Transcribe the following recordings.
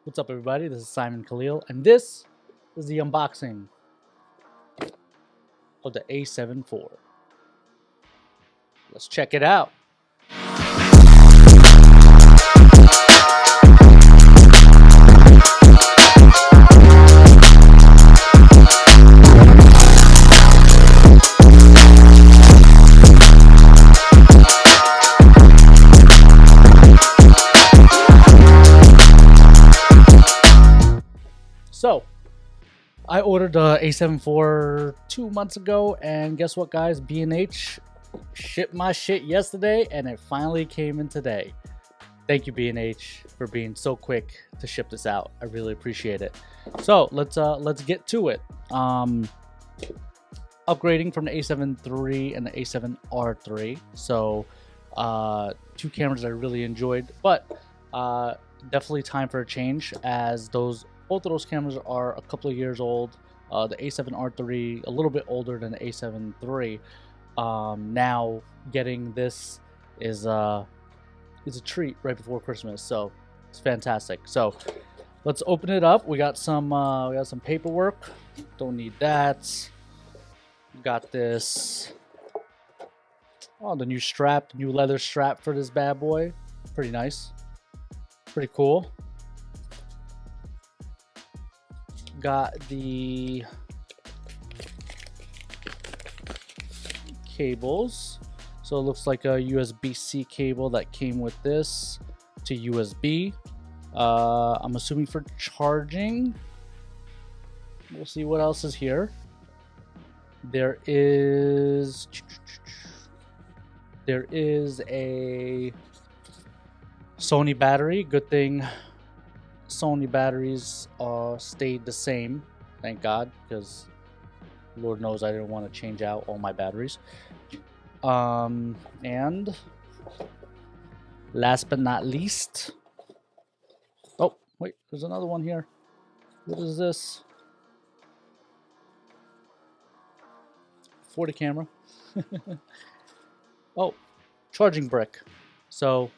What's up, everybody? This is Simon Khalil, and this is the unboxing of the A7 IV. Let's check it out. So, I ordered the A7 IV 2 months ago, and guess what, guys? B&H shipped my shit yesterday, and it finally came in today. Thank you, B&H, for being so quick to ship this out. I really appreciate it. So let's get to it. Upgrading from the A7 III and the A7 R3. So two cameras I really enjoyed, but definitely time for a change, as both of those cameras are a couple of years old. The A7 R3 a little bit older than the A7 III. Now getting this is a treat right before Christmas, so it's fantastic. So let's open it up. We got some paperwork. Don't need that. Got this. Oh, the new strap, new leather strap for this bad boy. Pretty nice. Pretty cool. Got the cables. So it looks like a USB-C cable that came with this to USB. I'm assuming for charging. We'll see what else is here. There is a Sony battery. Good thing Sony batteries stayed the same, thank God, because Lord knows I didn't want to change out all my batteries. And last but not least, oh wait, there's another one here. What is this? For the camera. Oh, charging brick. So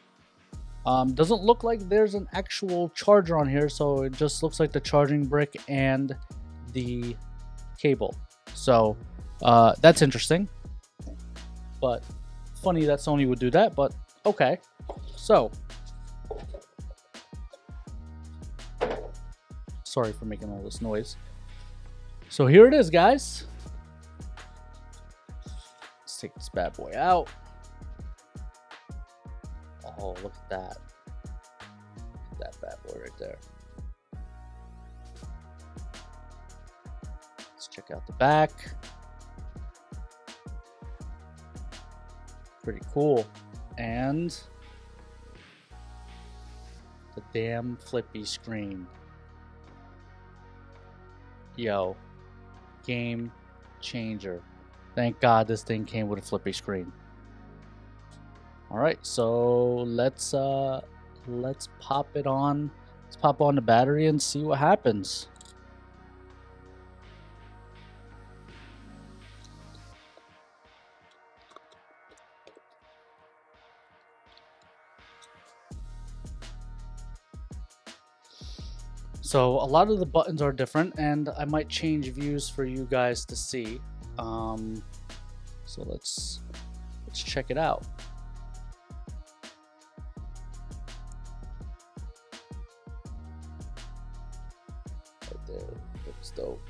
doesn't look like there's an actual charger on here, so it just looks like the charging brick and the cable. So that's interesting, but funny that Sony would do that, but okay. So sorry for making all this noise. So here it is, guys. Let's take this bad boy out. Oh, look at that. Look at that bad boy right there. Let's check out the back. Pretty cool. And the damn Flippy Screen. Yo, game changer. Thank God this thing came with a Flippy Screen. All right, so let's pop it on. Let's pop on the battery and see what happens. So a lot of the buttons are different, and I might change views for you guys to see. So let's check it out. There, looks dope.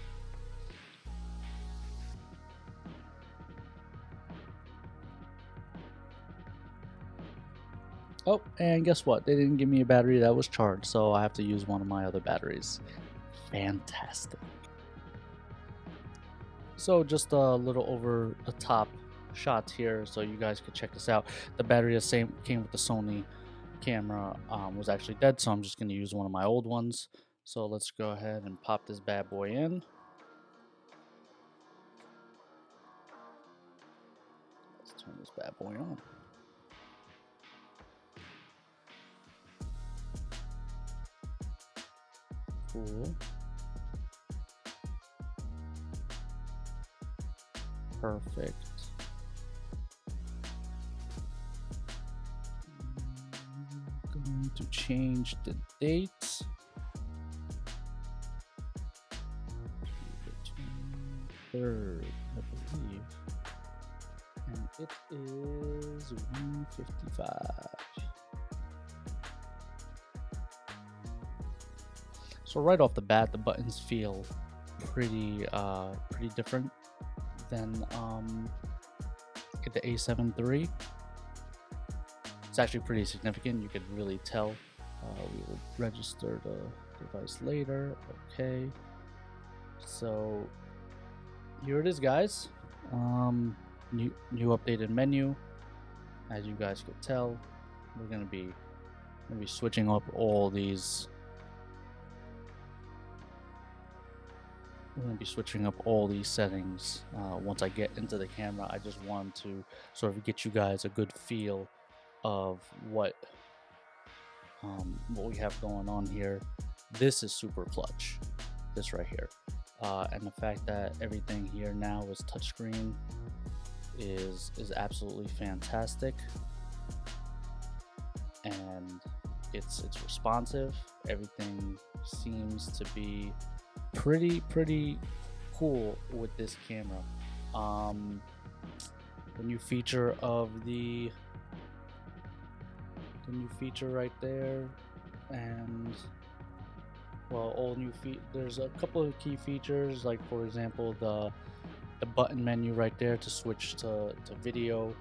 Oh, and guess what? They didn't give me a battery that was charged, so I have to use one of my other batteries. Fantastic. So just a little over the top shot here, so you guys could check this out. The battery came with the Sony camera was actually dead, so I'm just going to use one of my old ones. So let's go ahead and pop this bad boy in. Let's turn this bad boy on. Cool. Perfect. Going to change the date. 3rd, I believe. And it is 155. So right off the bat, the buttons feel pretty different than the a7 III. It's actually pretty significant. You could really tell. We will register the device later. Okay. So here it is, guys. New updated menu. As you guys could tell, we're gonna be switching up all these. We're going to be switching up all these settings once I get into the camera. I just want to sort of get you guys a good feel of what we have going on here. This is super clutch, this right here, and the fact that everything here now is touchscreen is absolutely fantastic, and it's responsive. Everything seems to be pretty cool with this camera. The new feature right there, and well, all new there's a couple of key features, like for example the button menu right there to switch to video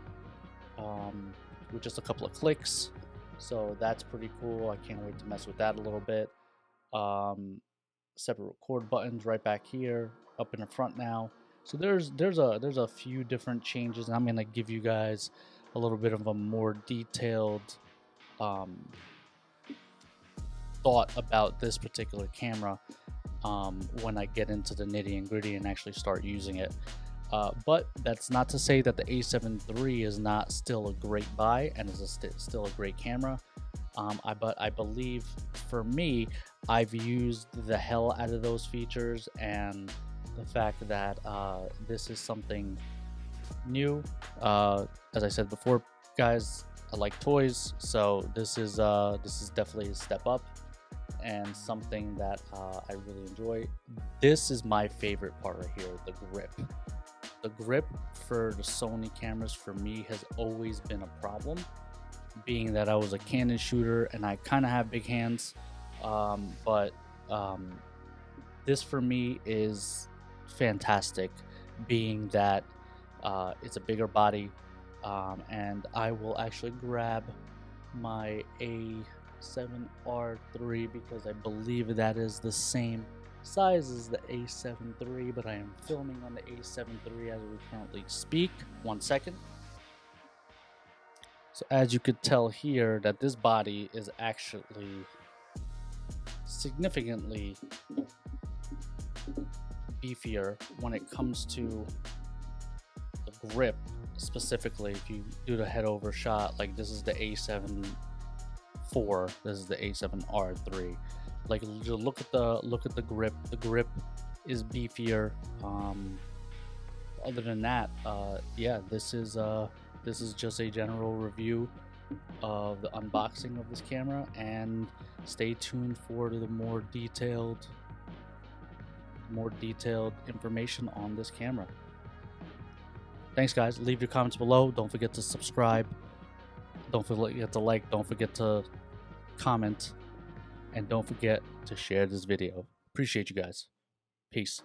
with just a couple of clicks. So that's pretty cool. I can't wait to mess with that a little bit. Separate record buttons right back here up in the front now. So there's a few different changes, and I'm gonna give you guys a little bit of a more detailed thought about this particular camera when I get into the nitty and gritty and actually start using it. But that's not to say that the a7 III is not still a great buy and is still a great camera. But I believe for me, I've used the hell out of those features, and the fact that this is something new. As I said before, guys, I like toys, so this is definitely a step up and something that I really enjoy. This is my favorite part right here, the grip. The grip for the Sony cameras for me has always been a problem, being that I was a Canon shooter and I kind of have big hands, but this for me is fantastic, being that it's a bigger body, and I will actually grab my a7R III because I believe that is the same size as the a7 III, but I am filming on the a7 III as we currently speak. 1 second. So as you could tell here, that this body is actually significantly beefier when it comes to the grip. Specifically, if you do the head over shot, like this is the a7 IV, this is the a7R III. Like, look at the grip. The grip is beefier. Other than that, yeah, this is just a general review of the unboxing of this camera, and stay tuned for the more detailed information on this camera. Thanks, guys. Leave your comments below. Don't forget to subscribe. Don't forget to like. Don't forget to comment. And don't forget to share this video. Appreciate you guys. Peace.